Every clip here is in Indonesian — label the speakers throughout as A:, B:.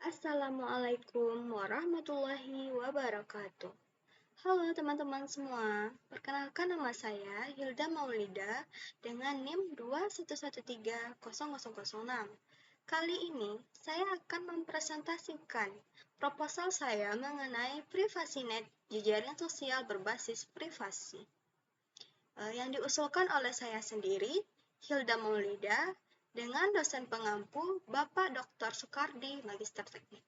A: Assalamualaikum warahmatullahi wabarakatuh. Halo teman-teman semua, perkenalkan nama saya Hilda Maulida dengan NIM 211300006. Kali ini saya akan mempresentasikan proposal saya mengenai PrivacyNet, jejaring sosial berbasis privasi, yang diusulkan oleh saya sendiri, Hilda Maulida, dengan dosen pengampu Bapak Dr. Soekardi, Magister Teknik.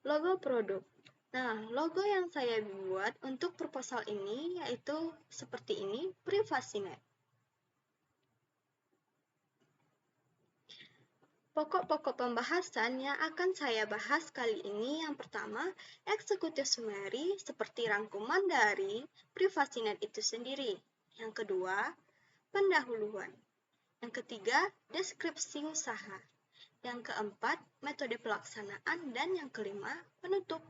A: Logo produk. Nah, logo yang saya buat untuk proposal ini yaitu seperti ini, PrivacyNet. Pokok-pokok pembahasan yang akan saya bahas kali ini yang pertama, eksekutif summary seperti rangkuman dari PrivacyNet itu sendiri. Yang kedua, pendahuluan. Yang ketiga, deskripsi usaha. Yang keempat, metode pelaksanaan. Dan yang kelima, penutup.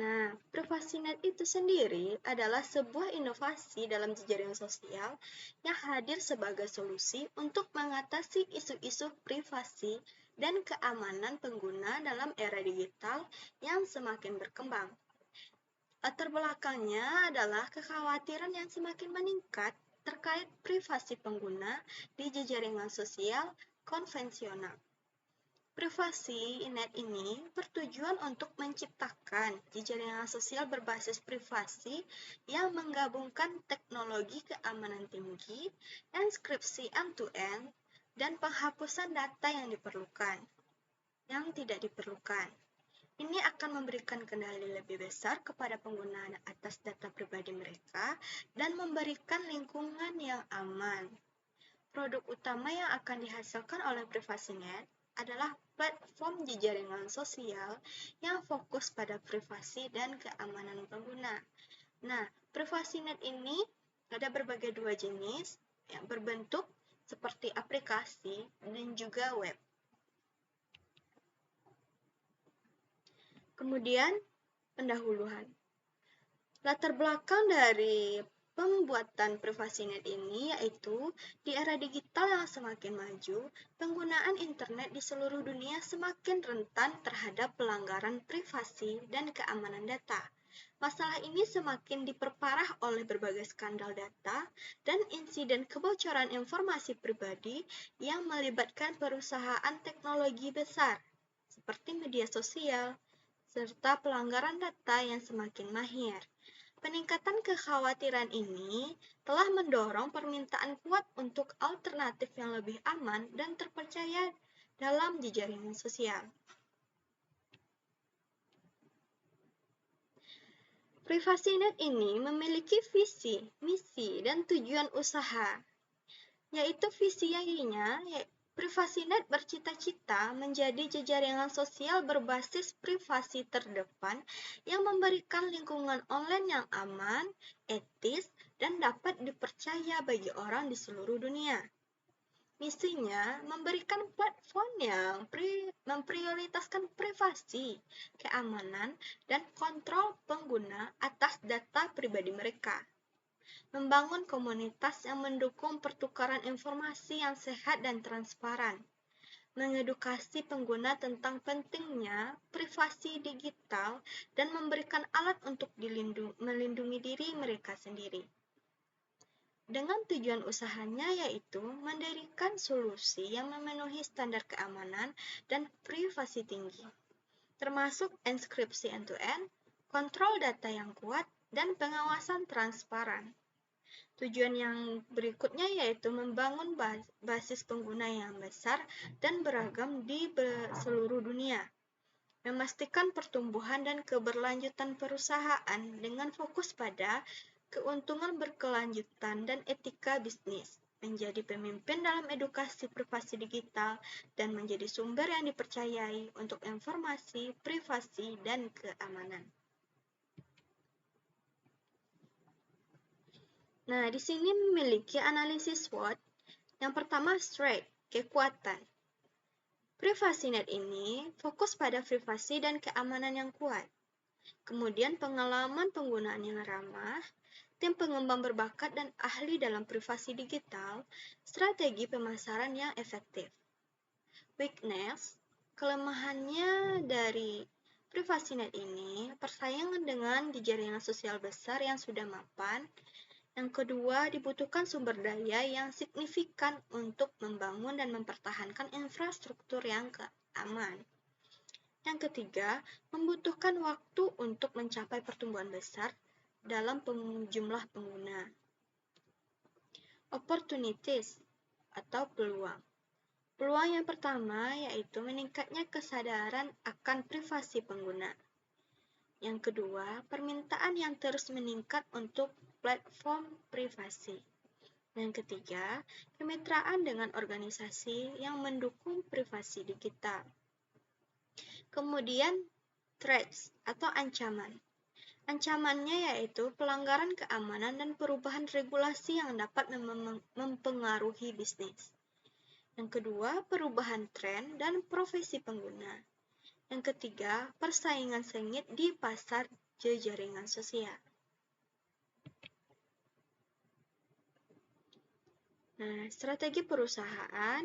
A: Nah, PrivacyNet itu sendiri adalah sebuah inovasi dalam jejaring sosial yang hadir sebagai solusi untuk mengatasi isu-isu privasi dan keamanan pengguna dalam era digital yang semakin berkembang. Latar belakangnya adalah kekhawatiran yang semakin meningkat terkait privasi pengguna di jejaringan sosial konvensional. PrivacyNet ini bertujuan untuk menciptakan jejaring sosial berbasis privasi yang menggabungkan teknologi keamanan tinggi, enkripsi end-to-end, dan penghapusan data yang tidak diperlukan. Ini akan memberikan kendali lebih besar kepada pengguna atas data pribadi mereka dan memberikan lingkungan yang aman. Produk utama yang akan dihasilkan oleh PrivacyNet adalah platform jejaring sosial yang fokus pada privasi dan keamanan pengguna. Nah, PrivacyNet ini ada berbagai dua jenis yang berbentuk seperti aplikasi dan juga web. Kemudian, pendahuluan. Latar belakang dari pembuatan PrivacyNet ini yaitu di era digital yang semakin maju, penggunaan internet di seluruh dunia semakin rentan terhadap pelanggaran privasi dan keamanan data. Masalah ini semakin diperparah oleh berbagai skandal data dan insiden kebocoran informasi pribadi yang melibatkan perusahaan teknologi besar, seperti media sosial, serta pelanggaran data yang semakin mahir. Peningkatan kekhawatiran ini telah mendorong permintaan kuat untuk alternatif yang lebih aman dan terpercaya dalam jejaring sosial. PrivacyNet ini memiliki visi, misi, dan tujuan usaha, yaitu visinya PrivacyNet bercita-cita menjadi jejaring sosial berbasis privasi terdepan yang memberikan lingkungan online yang aman, etis, dan dapat dipercaya bagi orang di seluruh dunia. Misinya memberikan platform yang memprioritaskan privasi, keamanan, dan kontrol pengguna atas data pribadi mereka. Membangun komunitas yang mendukung pertukaran informasi yang sehat dan transparan, mengedukasi pengguna tentang pentingnya privasi digital, dan memberikan alat untuk melindungi diri mereka sendiri. Dengan tujuan usahanya yaitu mendirikan solusi yang memenuhi standar keamanan dan privasi tinggi, termasuk enkripsi end-to-end, kontrol data yang kuat, dan pengawasan transparan. Tujuan yang berikutnya yaitu membangun basis pengguna yang besar dan beragam di seluruh dunia, memastikan pertumbuhan dan keberlanjutan perusahaan dengan fokus pada keuntungan berkelanjutan dan etika bisnis, menjadi pemimpin dalam edukasi privasi digital, dan menjadi sumber yang dipercayai untuk informasi, privasi, dan keamanan. Nah, di sini memiliki analisis SWOT. Yang pertama, strength, kekuatan. PrivacyNet ini fokus pada privasi dan keamanan yang kuat. Kemudian pengalaman penggunaan yang ramah, tim pengembang berbakat dan ahli dalam privasi digital, strategi pemasaran yang efektif. Weakness, kelemahannya dari PrivacyNet ini, persaingan dengan jaringan sosial besar yang sudah mapan. Yang kedua, dibutuhkan sumber daya yang signifikan untuk membangun dan mempertahankan infrastruktur yang aman. Yang ketiga, membutuhkan waktu untuk mencapai pertumbuhan besar dalam jumlah pengguna. Opportunities atau peluang. Peluang yang pertama yaitu meningkatnya kesadaran akan privasi pengguna. Yang kedua, permintaan yang terus meningkat untuk platform privasi. Yang ketiga, kemitraan dengan organisasi yang mendukung privasi digital. Kemudian, threats atau ancaman. Ancamannya yaitu pelanggaran keamanan dan perubahan regulasi yang dapat mempengaruhi bisnis. Yang kedua, perubahan tren dan profesi pengguna. Yang ketiga, persaingan sengit di pasar jaringan sosial. Nah, strategi perusahaan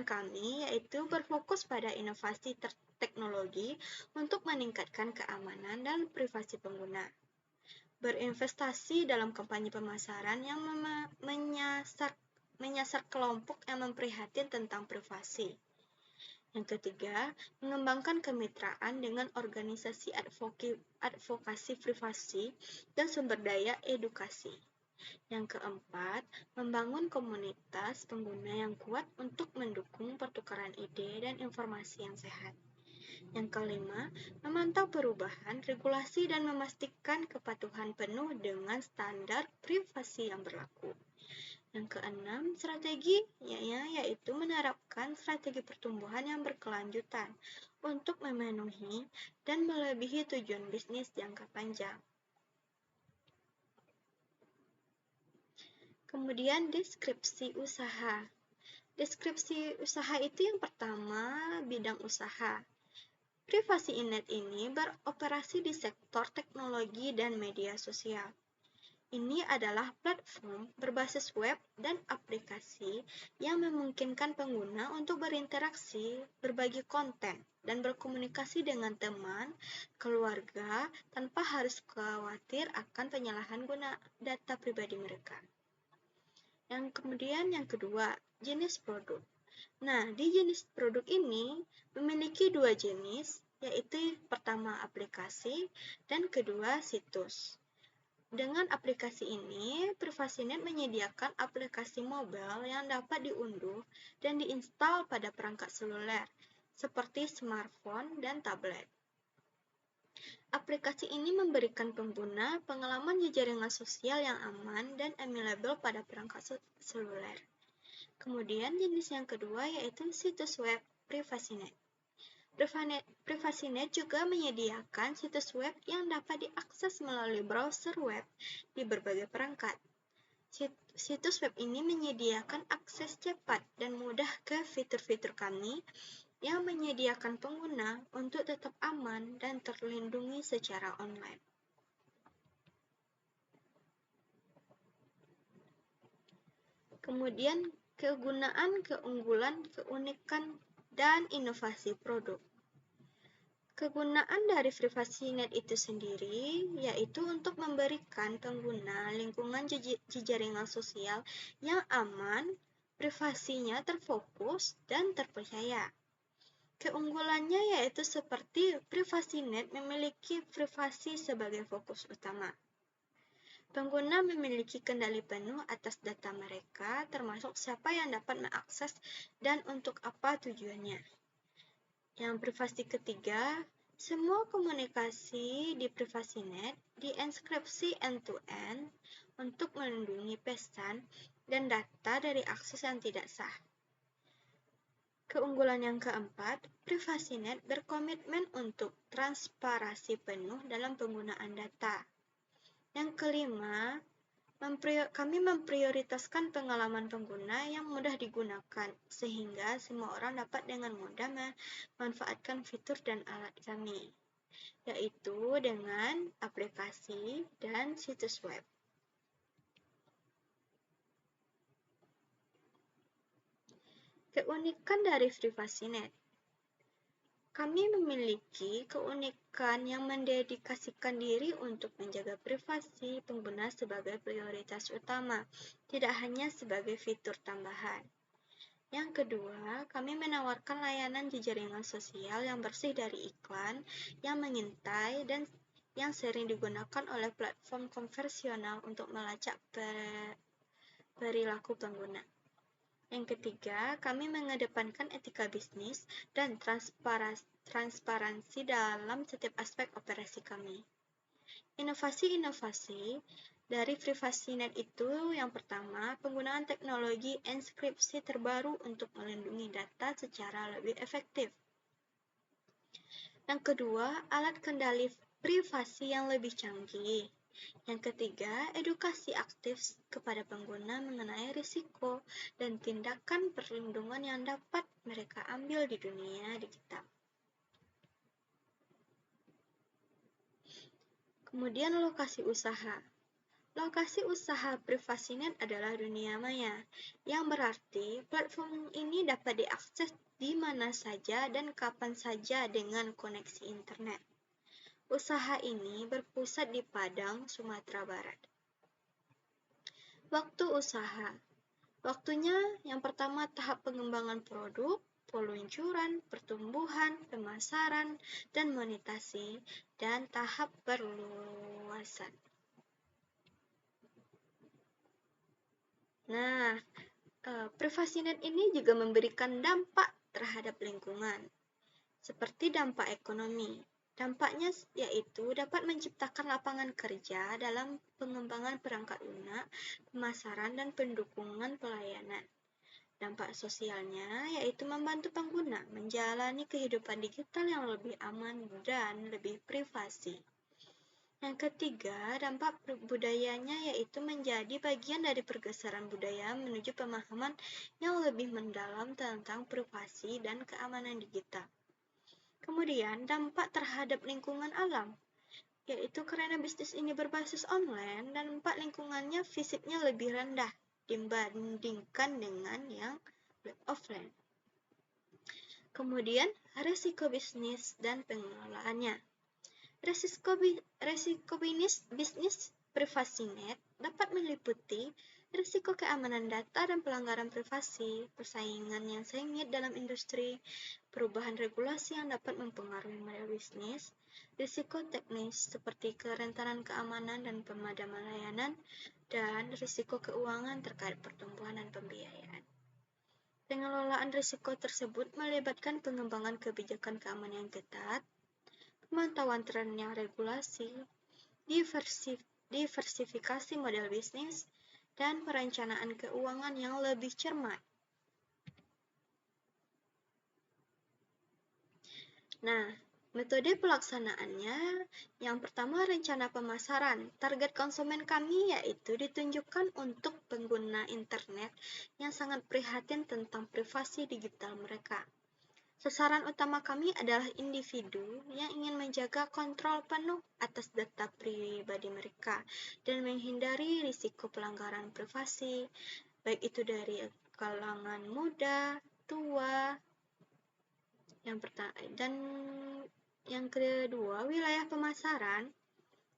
A: kami yaitu berfokus pada inovasi teknologi untuk meningkatkan keamanan dan privasi pengguna. Berinvestasi dalam kampanye pemasaran yang menyasar kelompok yang memprihatin tentang privasi. Yang ketiga, mengembangkan kemitraan dengan organisasi advokasi privasi dan sumber daya edukasi. Yang keempat, membangun komunitas pengguna yang kuat untuk mendukung pertukaran ide dan informasi yang sehat. Yang kelima, memantau perubahan regulasi dan memastikan kepatuhan penuh dengan standar privasi yang berlaku. Yang keenam, strateginya yaitu menerapkan strategi pertumbuhan yang berkelanjutan untuk memenuhi dan melebihi tujuan bisnis jangka panjang. Kemudian deskripsi usaha. Deskripsi usaha itu yang pertama, bidang usaha. PrivacyNet ini beroperasi di sektor teknologi dan media sosial. Ini adalah platform berbasis web dan aplikasi yang memungkinkan pengguna untuk berinteraksi, berbagi konten, dan berkomunikasi dengan teman, keluarga, tanpa harus khawatir akan penyalahgunaan data pribadi mereka. Yang kedua, jenis produk. Nah, di jenis produk ini memiliki dua jenis, yaitu pertama aplikasi dan kedua situs. Dengan aplikasi ini, PrivacyNet menyediakan aplikasi mobile yang dapat diunduh dan diinstal pada perangkat seluler, seperti smartphone dan tablet. Aplikasi ini memberikan pengguna pengalaman jaringan sosial yang aman dan available pada perangkat seluler. Kemudian jenis yang kedua yaitu situs web PrivacyNet. PrivacyNet juga menyediakan situs web yang dapat diakses melalui browser web di berbagai perangkat. Situs web ini menyediakan akses cepat dan mudah ke fitur-fitur kami yang menyediakan pengguna untuk tetap aman dan terlindungi secara online. Kemudian kegunaan, keunggulan, keunikan, dan inovasi produk. Kegunaan dari PrivacyNet itu sendiri yaitu untuk memberikan pengguna lingkungan jaringan sosial yang aman, privasinya terfokus, dan terpercaya. Keunggulannya yaitu seperti PrivacyNet memiliki privasi sebagai fokus utama. Pengguna memiliki kendali penuh atas data mereka, termasuk siapa yang dapat mengakses dan untuk apa tujuannya. Yang privasi ketiga, semua komunikasi di PrivacyNet dienkripsi end-to-end untuk melindungi pesan dan data dari akses yang tidak sah. Keunggulan yang keempat, PrivacyNet berkomitmen untuk transparansi penuh dalam penggunaan data. Yang kelima, kami memprioritaskan pengalaman pengguna yang mudah digunakan, sehingga semua orang dapat dengan mudah memanfaatkan fitur dan alat kami. yaitu dengan aplikasi dan situs web. Keunikan dari PrivacyNet. Kami memiliki keunikan yang mendedikasikan diri untuk menjaga privasi pengguna sebagai prioritas utama, tidak hanya sebagai fitur tambahan. Yang kedua, kami menawarkan layanan jejaring sosial yang bersih dari iklan, yang mengintai, dan yang sering digunakan oleh platform konvensional untuk melacak perilaku pengguna. Yang ketiga, kami mengedepankan etika bisnis dan transparansi dalam setiap aspek operasi kami. Inovasi-inovasi dari PrivacyNet itu yang pertama, penggunaan teknologi enkripsi terbaru untuk melindungi data secara lebih efektif. Yang kedua, alat kendali privasi yang lebih canggih. Yang ketiga, edukasi aktif kepada pengguna mengenai risiko dan tindakan perlindungan yang dapat mereka ambil di dunia digital. Kemudian lokasi usaha. Lokasi usaha PrivacyNet adalah dunia maya, yang berarti platform ini dapat diakses di mana saja dan kapan saja dengan koneksi internet. Usaha ini berpusat di Padang, Sumatera Barat. Waktu usaha. Waktunya yang pertama tahap pengembangan produk, peluncuran, pertumbuhan, pemasaran, dan monetasi, dan tahap perluasan. Nah, PrivacyNet ini juga memberikan dampak terhadap lingkungan, seperti dampak ekonomi. Dampaknya yaitu dapat menciptakan lapangan kerja dalam pengembangan perangkat lunak, pemasaran, dan pendukungan pelayanan. Dampak sosialnya yaitu membantu pengguna menjalani kehidupan digital yang lebih aman dan lebih privasi. Yang ketiga, dampak budayanya yaitu menjadi bagian dari pergeseran budaya menuju pemahaman yang lebih mendalam tentang privasi dan keamanan digital. Kemudian, dampak terhadap lingkungan alam, yaitu karena bisnis ini berbasis online dan dampak lingkungannya fisiknya lebih rendah dibandingkan dengan yang offline. Kemudian, risiko bisnis dan pengelolaannya. Risiko bisnis PrivacyNet dapat meliputi risiko keamanan data dan pelanggaran privasi, persaingan yang sengit dalam industri, perubahan regulasi yang dapat mempengaruhi model bisnis, risiko teknis seperti kerentanan keamanan dan pemadaman layanan, dan risiko keuangan terkait pertumbuhan dan pembiayaan. Pengelolaan risiko tersebut melibatkan pengembangan kebijakan keamanan yang ketat, pemantauan trennya regulasi, diversifikasi model bisnis, dan perencanaan keuangan yang lebih cermat. Nah, metode pelaksanaannya, yang pertama rencana pemasaran. Target konsumen kami yaitu ditunjukkan untuk pengguna internet yang sangat prihatin tentang privasi digital mereka. Sasaran utama kami adalah individu yang ingin menjaga kontrol penuh atas data pribadi mereka dan menghindari risiko pelanggaran privasi, baik itu dari kalangan muda, tua, dan yang kedua, wilayah pemasaran.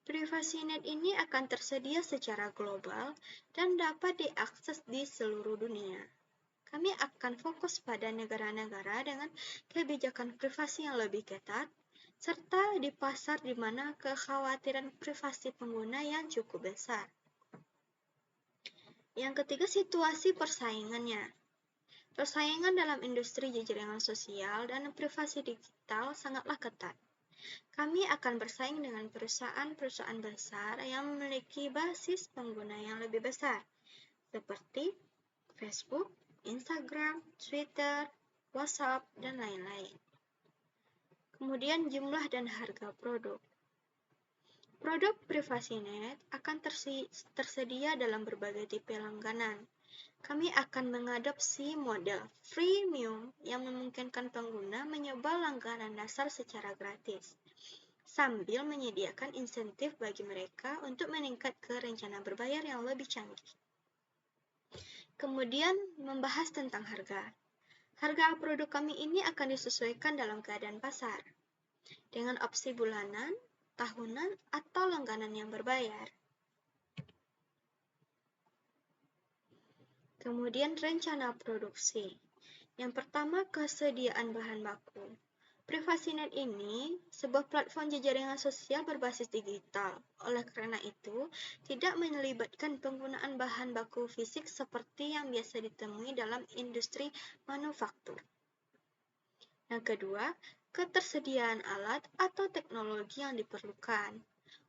A: PrivacyNet ini akan tersedia secara global dan dapat diakses di seluruh dunia. Kami akan fokus pada negara-negara dengan kebijakan privasi yang lebih ketat, serta di pasar di mana kekhawatiran privasi pengguna yang cukup besar. Yang ketiga, situasi persaingannya. Persaingan dalam industri jaringan sosial dan privasi digital sangatlah ketat. Kami akan bersaing dengan perusahaan-perusahaan besar yang memiliki basis pengguna yang lebih besar, seperti Facebook, Instagram, Twitter, WhatsApp, dan lain-lain. Kemudian jumlah dan harga produk. Produk PrivacyNet akan tersedia dalam berbagai tipe langganan. Kami akan mengadopsi model freemium yang memungkinkan pengguna menyewa langganan dasar secara gratis. sambil menyediakan insentif bagi mereka untuk meningkat ke rencana berbayar yang lebih canggih. Kemudian membahas tentang harga. Harga produk kami ini akan disesuaikan dalam keadaan pasar, dengan opsi bulanan, tahunan, atau langganan yang berbayar. Kemudian rencana produksi. Yang pertama, kesediaan bahan baku. PrivacyNet ini sebuah platform jejaringan sosial berbasis digital. Oleh karena itu, tidak melibatkan penggunaan bahan baku fisik seperti yang biasa ditemui dalam industri manufaktur. Yang kedua, ketersediaan alat atau teknologi yang diperlukan.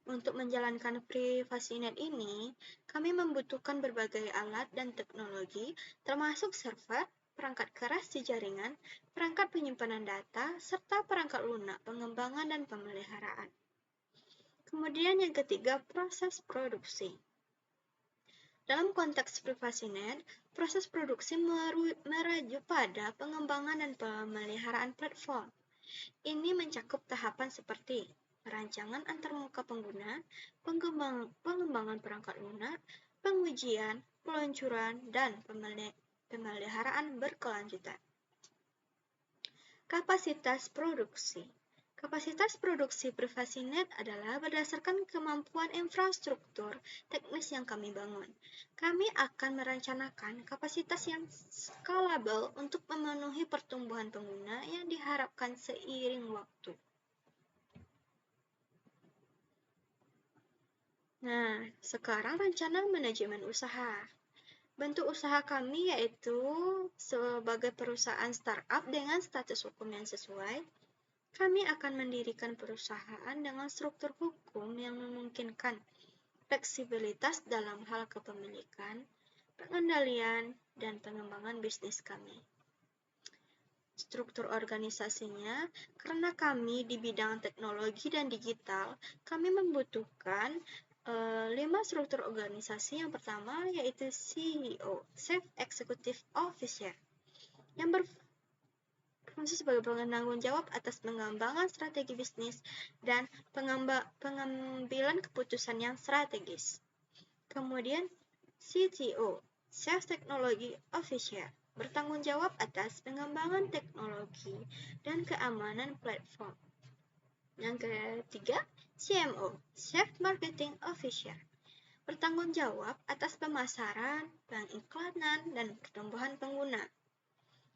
A: Untuk menjalankan PrivacyNet ini, kami membutuhkan berbagai alat dan teknologi, termasuk server, perangkat keras di jaringan, perangkat penyimpanan data, serta perangkat lunak pengembangan dan pemeliharaan. Kemudian yang ketiga, proses produksi. Dalam konteks PrivacyNet, proses produksi merujuk pada pengembangan dan pemeliharaan platform. Ini mencakup tahapan seperti perancangan antarmuka pengguna, pengembangan perangkat lunak, pengujian, peluncuran, dan pemeliharaan berkelanjutan. Kapasitas produksi. Kapasitas produksi PrivacyNet adalah berdasarkan kemampuan infrastruktur teknis yang kami bangun. Kami akan merencanakan kapasitas yang scalable untuk memenuhi pertumbuhan pengguna yang diharapkan seiring waktu. Nah, sekarang rencana manajemen usaha. Bentuk usaha kami yaitu sebagai perusahaan startup dengan status hukum yang sesuai. Kami akan mendirikan perusahaan dengan struktur hukum yang memungkinkan fleksibilitas dalam hal kepemilikan, pengendalian, dan pengembangan bisnis kami. Struktur organisasinya, karena kami di bidang teknologi dan digital, kami membutuhkan 5 struktur organisasi. Yang pertama yaitu CEO, Chief Executive Officer, yang berfungsi sebagai penanggung jawab atas pengembangan strategi bisnis dan pengambilan keputusan yang strategis. Kemudian CTO, Chief Technology Officer, bertanggung jawab atas pengembangan teknologi dan keamanan platform. Yang ketiga, CMO, Chief Marketing Officer, bertanggung jawab atas pemasaran, pengiklanan, dan pertumbuhan pengguna.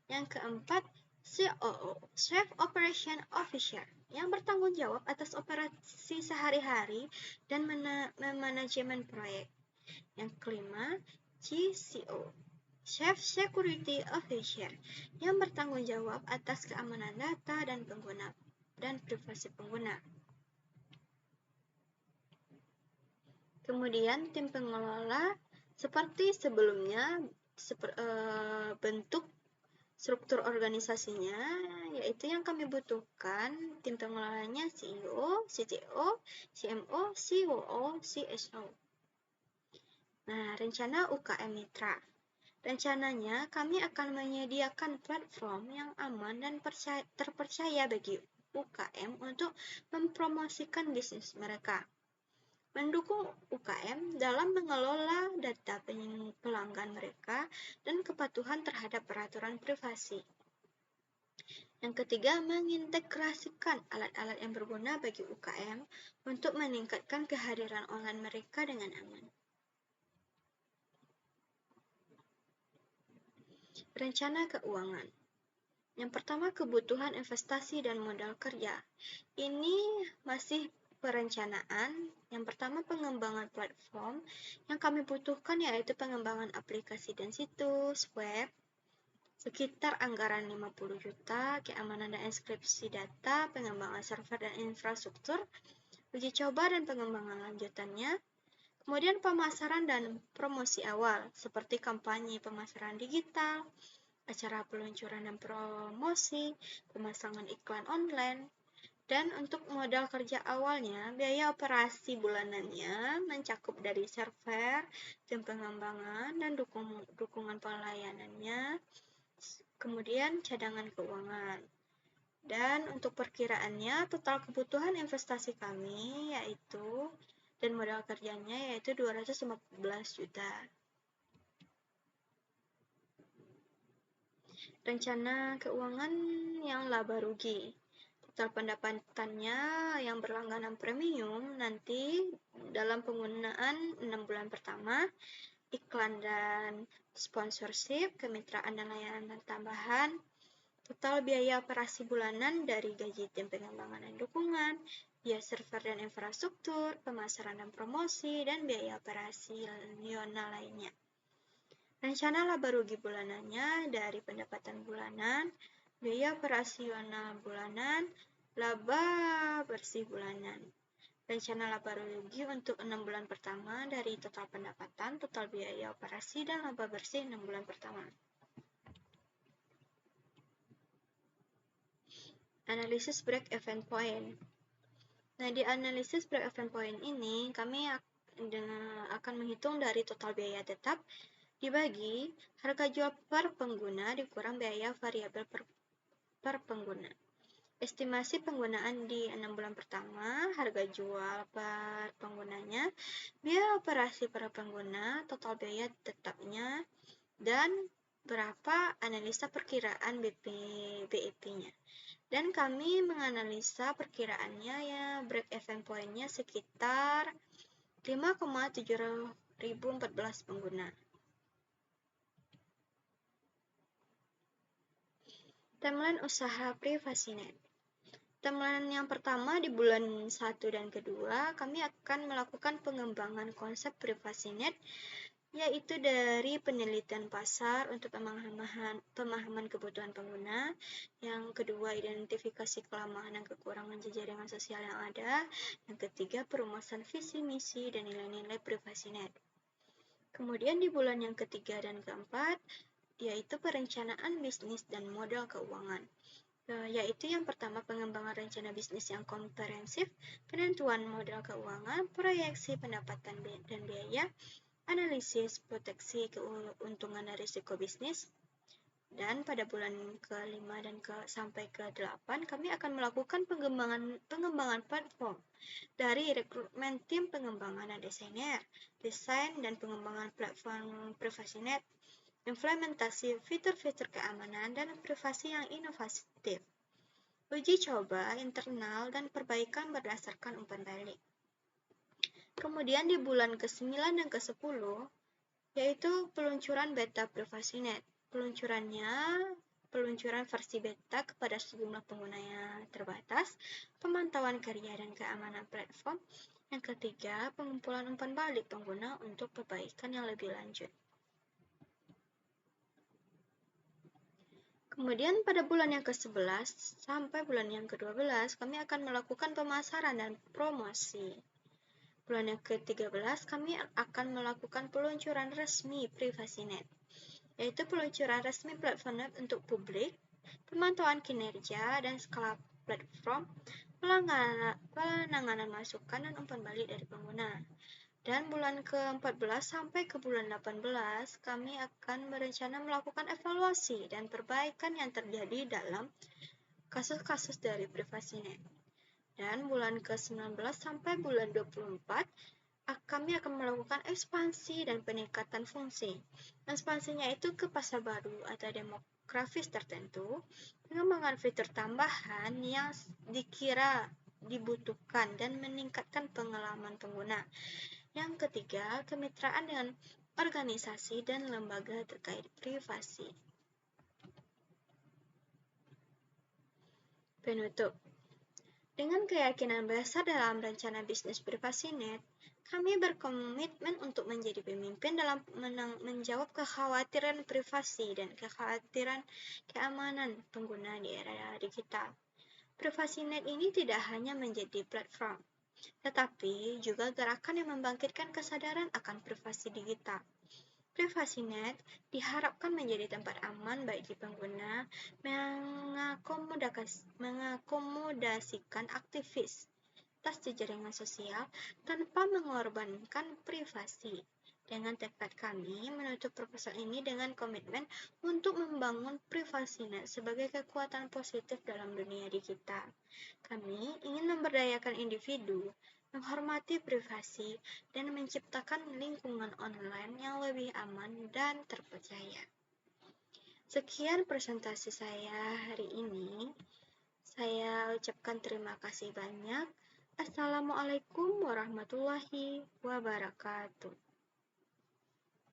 A: Yang keempat, COO, Chief Operation Officer, yang bertanggung jawab atas operasi sehari-hari dan manajemen proyek. Yang kelima, GCO, Chief Security Officer, yang bertanggung jawab atas keamanan data dan pengguna dan privasi pengguna. Kemudian tim pengelola seperti sebelumnya, bentuk struktur organisasinya yaitu yang kami butuhkan, tim pengelolanya CEO, CTO, CMO, COO, CSO. Nah, rencana UKM Mitra. Rencananya kami akan menyediakan platform yang aman dan terpercaya bagi UKM untuk mempromosikan bisnis mereka. Mendukung UKM dalam mengelola data pelanggan mereka dan kepatuhan terhadap peraturan privasi. Yang ketiga, mengintegrasikan alat-alat yang berguna bagi UKM untuk meningkatkan kehadiran online mereka dengan aman. Rencana keuangan. Yang pertama, kebutuhan investasi dan modal kerja. Ini masih perencanaan. Yang pertama, pengembangan platform. Yang kami butuhkan yaitu pengembangan aplikasi dan situs web, sekitar anggaran 50 juta, keamanan dan enkripsi data, pengembangan server dan infrastruktur, uji coba dan pengembangan lanjutannya. Kemudian pemasaran dan promosi awal, seperti kampanye pemasaran digital, acara peluncuran dan promosi, pemasangan iklan online. Dan untuk modal kerja awalnya, biaya operasi bulanannya mencakup dari server, tim pengembangan, dan dukungan pelayanannya, kemudian cadangan keuangan. Dan untuk perkiraannya, total kebutuhan investasi kami yaitu dan modal kerjanya yaitu 215 juta. Rencana keuangan yang laba rugi. Total pendapatannya yang berlangganan premium nanti dalam penggunaan 6 bulan pertama, iklan dan sponsorship, kemitraan dan layanan tambahan, total biaya operasi bulanan dari gaji tim pengembangan dan dukungan, biaya server dan infrastruktur, pemasaran dan promosi, dan biaya operasional lainnya. Rencana laba rugi bulanannya dari pendapatan bulanan, biaya operasional bulanan, laba bersih bulanan. Rencana laba rugi untuk 6 bulan pertama dari total pendapatan, total biaya operasi, dan laba bersih 6 bulan pertama. Analisis break-even point. Nah, di analisis break-even point ini, kami akan menghitung dari total biaya tetap, dibagi harga jual per pengguna dikurang biaya variabel per pengguna. Estimasi penggunaan di 6 bulan pertama, harga jual per penggunanya, biaya operasi per pengguna, total biaya tetapnya, dan berapa analisa perkiraan BIP-nya. Dan kami menganalisa perkiraannya ya break-even point-nya sekitar 5,714 pengguna. Timeline usaha Privasinet. Timeline yang pertama di bulan 1 dan kedua, kami akan melakukan pengembangan konsep Privasinet, yaitu dari penelitian pasar untuk pemahaman kebutuhan pengguna, yang kedua identifikasi kelemahan dan kekurangan jaringan sosial yang ada, yang ketiga perumusan visi, misi, dan nilai-nilai Privasinet. Kemudian di bulan yang ketiga dan keempat, yaitu perencanaan bisnis dan modal keuangan, yaitu yang pertama pengembangan rencana bisnis yang komprehensif, penentuan modal keuangan, proyeksi pendapatan dan biaya, analisis proteksi keuntungan dan risiko bisnis. Dan pada bulan ke-5 dan sampai ke-8 kami akan melakukan pengembangan platform dari rekrutmen tim pengembangan dan desainer, desain dan pengembangan platform Privasinet, implementasi fitur-fitur keamanan dan privasi yang inovatif, uji coba internal dan perbaikan berdasarkan umpan balik. Kemudian di bulan ke-9 dan ke-10 yaitu peluncuran beta Privasinet. Peluncuran versi beta kepada sejumlah pengguna yang terbatas, pemantauan kerja dan keamanan platform. Yang ketiga, pengumpulan umpan balik pengguna untuk perbaikan yang lebih lanjut. Kemudian pada bulan yang ke-11 sampai bulan yang ke-12, kami akan melakukan pemasaran dan promosi. Bulan yang ke-13, kami akan melakukan peluncuran resmi Privasinet, yaitu peluncuran resmi platform untuk publik, pemantauan kinerja dan skala platform, penanganan masukan dan umpan balik dari pengguna. Dan bulan ke-14 sampai ke bulan 18, kami akan berencana melakukan evaluasi dan perbaikan yang terjadi dalam kasus-kasus dari Privasinet. Dan bulan ke-19 sampai bulan 24, kami akan melakukan ekspansi dan peningkatan fungsi. Ekspansinya itu ke pasar baru atau demografis tertentu, pengembangan fitur tambahan yang dikira dibutuhkan dan meningkatkan pengalaman pengguna. Yang ketiga, kemitraan dengan organisasi dan lembaga terkait privasi. Penutup. Dengan keyakinan besar dalam rencana bisnis Privasinet, kami berkomitmen untuk menjadi pemimpin dalam menjawab kekhawatiran privasi dan kekhawatiran keamanan pengguna di era digital. Privasinet ini tidak hanya menjadi platform, tetapi juga gerakan yang membangkitkan kesadaran akan privasi digital. Privasinet diharapkan menjadi tempat aman bagi pengguna mengakomodasikan aktivitas jaringan sosial tanpa mengorbankan privasi Dengan tekad kami menutup proposal ini dengan komitmen untuk membangun PrivacyNet sebagai kekuatan positif dalam dunia digital. Kami ingin memberdayakan individu, menghormati privasi, dan menciptakan lingkungan online yang lebih aman dan terpercaya. Sekian presentasi saya hari ini. Saya ucapkan terima kasih banyak. Assalamualaikum warahmatullahi wabarakatuh.